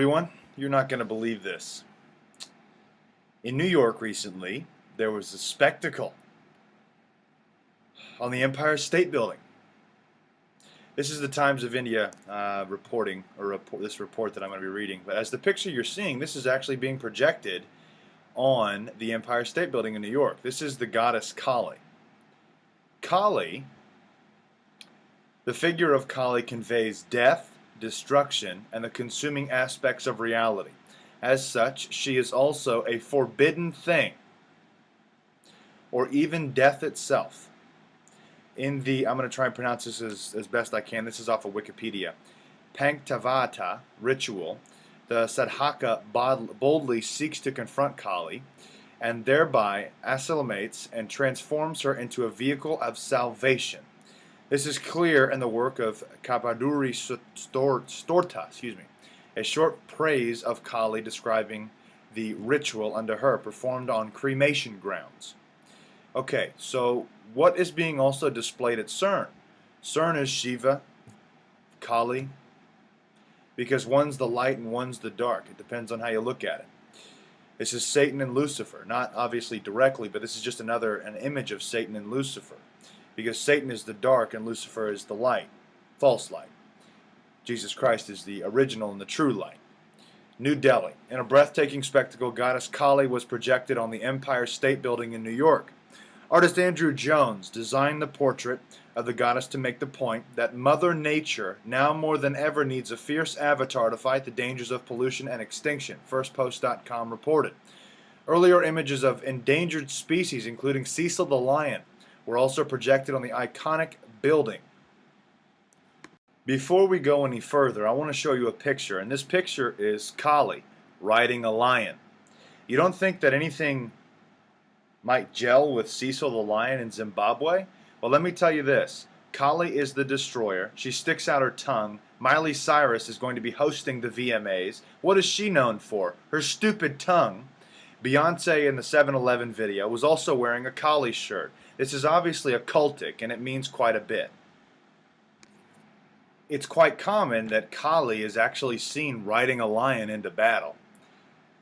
everyone. You're not going to believe this. In New York recently, there was a spectacle on the Empire State Building. This is the Times of India reporting, this report that I'm going to be reading. But as the picture you're seeing, this is actually being projected on the Empire State Building in New York. This is the goddess Kali. Kali, the figure of Kali conveys death, destruction, and the consuming aspects of reality. As such, she is also a forbidden thing, or even death itself. In the, I'm going to try and pronounce this as best I can, this is off of Wikipedia, Panktavata ritual, the Sadhaka boldly seeks to confront Kali, and thereby assimilates and transforms her into a vehicle of salvation. This is clear in the work of Kapaduri Storta, a short praise of Kali describing the ritual under her performed on cremation grounds. Okay, so what is being also displayed at CERN? CERN is Shiva, Kali, because one's the light and one's the dark. It depends on how you look at it. This is Satan and Lucifer, not obviously directly, but this is just an image of Satan and Lucifer. Because Satan is the dark and Lucifer is the light, false light. Jesus Christ is the original and the true light. New Delhi. In a breathtaking spectacle, goddess Kali was projected on the Empire State Building in New York. Artist Andrew Jones designed the portrait of the goddess to make the point that Mother Nature now more than ever needs a fierce avatar to fight the dangers of pollution and extinction, FirstPost.com reported. Earlier images of endangered species, including Cecil the lion, were also projected on the iconic building. Before we go any further, I want to show you a picture, and this picture is Kali riding a lion. You don't think that anything might gel with Cecil the lion in Zimbabwe? Well, let me tell you this. Kali is the destroyer. She sticks out her tongue. Miley Cyrus is going to be hosting the VMAs. What is she known for? Her stupid tongue. Beyonce in the 7-Eleven video was also wearing a Kali shirt. This is obviously occultic, and it means quite a bit. It's quite common that Kali is actually seen riding a lion into battle.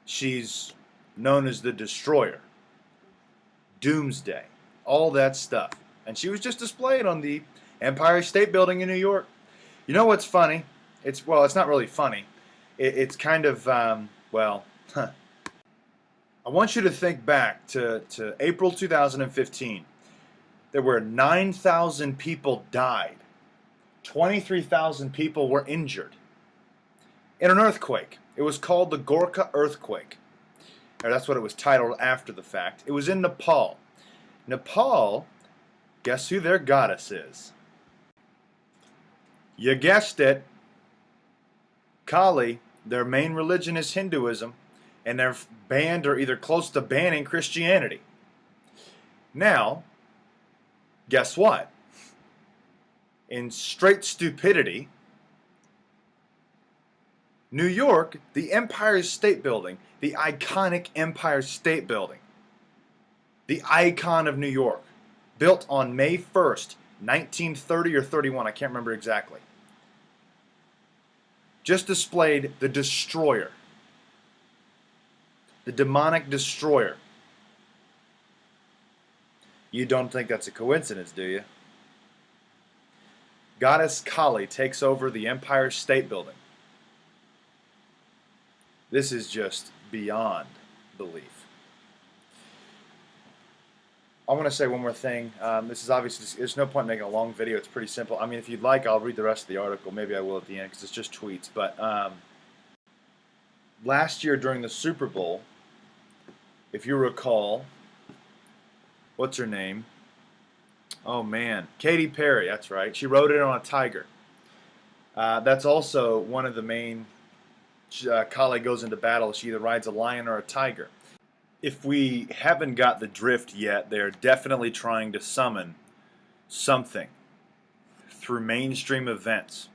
She's known as the destroyer, doomsday, all that stuff. And she was just displayed on the Empire State Building in New York. You know what's funny? It's not really funny. It's kind of, I want you to think back to April 2015. There were 9,000 people died. 23,000 people were injured in an earthquake. It was called the Gorkha earthquake. Or that's what it was titled after the fact. It was in Nepal. Nepal, guess who their goddess is? You guessed it. Kali. Their main religion is Hinduism, and they're banned or either close to banning Christianity. Now, guess what? In straight stupidity, New York, the Empire State Building, the iconic Empire State Building, the icon of New York, built on May 1st, 1930 or 31, I can't remember exactly, just displayed the destroyer, the demonic destroyer. You don't think that's a coincidence, do you? Goddess Kali takes over the Empire State Building. This is just beyond belief. I want to say one more thing. This is obviously, there's no point in making a long video. It's pretty simple. I mean, if you'd like, I'll read the rest of the article. Maybe I will at the end because it's just tweets. But last year during the Super Bowl, if you recall, what's her name? Oh man, Katy Perry, that's right. She rode it on a tiger. That's also one of the main, Kali goes into battle. She either rides a lion or a tiger. If we haven't got the drift yet, they're definitely trying to summon something through mainstream events.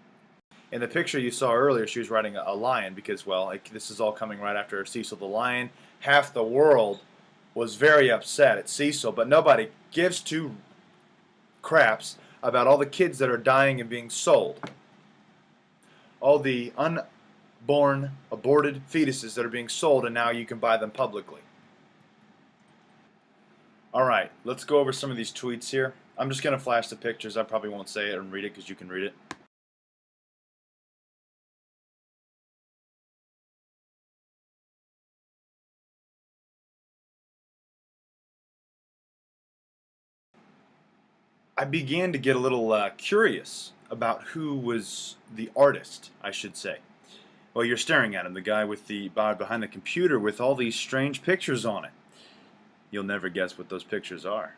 In the picture you saw earlier, she was riding a lion because, well, this is all coming right after Cecil the lion. Half the world was very upset at Cecil, but nobody gives two craps about all the kids that are dying and being sold. All the born, aborted fetuses that are being sold, and now you can buy them publicly. Alright, let's go over some of these tweets here. I'm just going to flash the pictures. I probably won't say it and read it because you can read it. I began to get a little curious about who was the artist, I should say. Well, you're staring at him, the guy with the behind the computer with all these strange pictures on it. You'll never guess what those pictures are.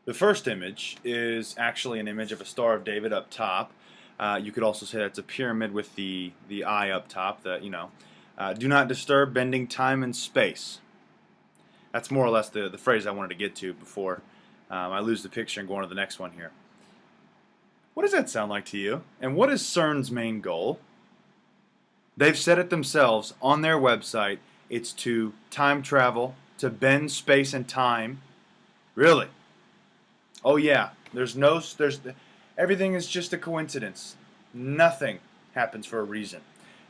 The first image is actually an image of a Star of David up top. You could also say that's a pyramid with the eye up top. Do not disturb bending time and space. That's more or less the phrase I wanted to get to before I lose the picture and go on to the next one here. What does that sound like to you? And what is CERN's main goal? They've said it themselves on their website. It's to time travel, to bend space and time. Really? Oh yeah. Everything is just a coincidence. Nothing happens for a reason.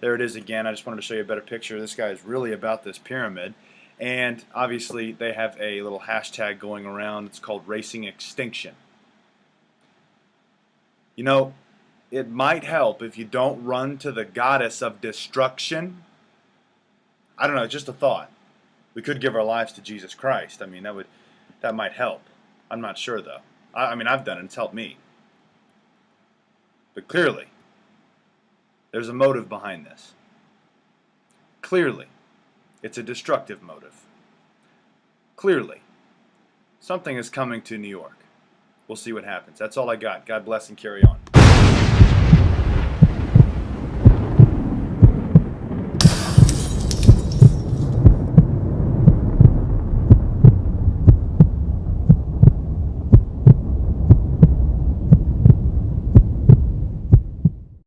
There it is again. I just wanted to show you a better picture. This guy is really about this pyramid. And obviously they have a little hashtag going around. It's called Racing Extinction. You know, it might help if you don't run to the goddess of destruction. I don't know, just a thought. We could give our lives to Jesus Christ. I mean, that might help. I'm not sure though. I mean, I've done it. It's helped me. But clearly, there's a motive behind this. Clearly, it's a destructive motive. Clearly, something is coming to New York. We'll see what happens. That's all I got. God bless and carry on.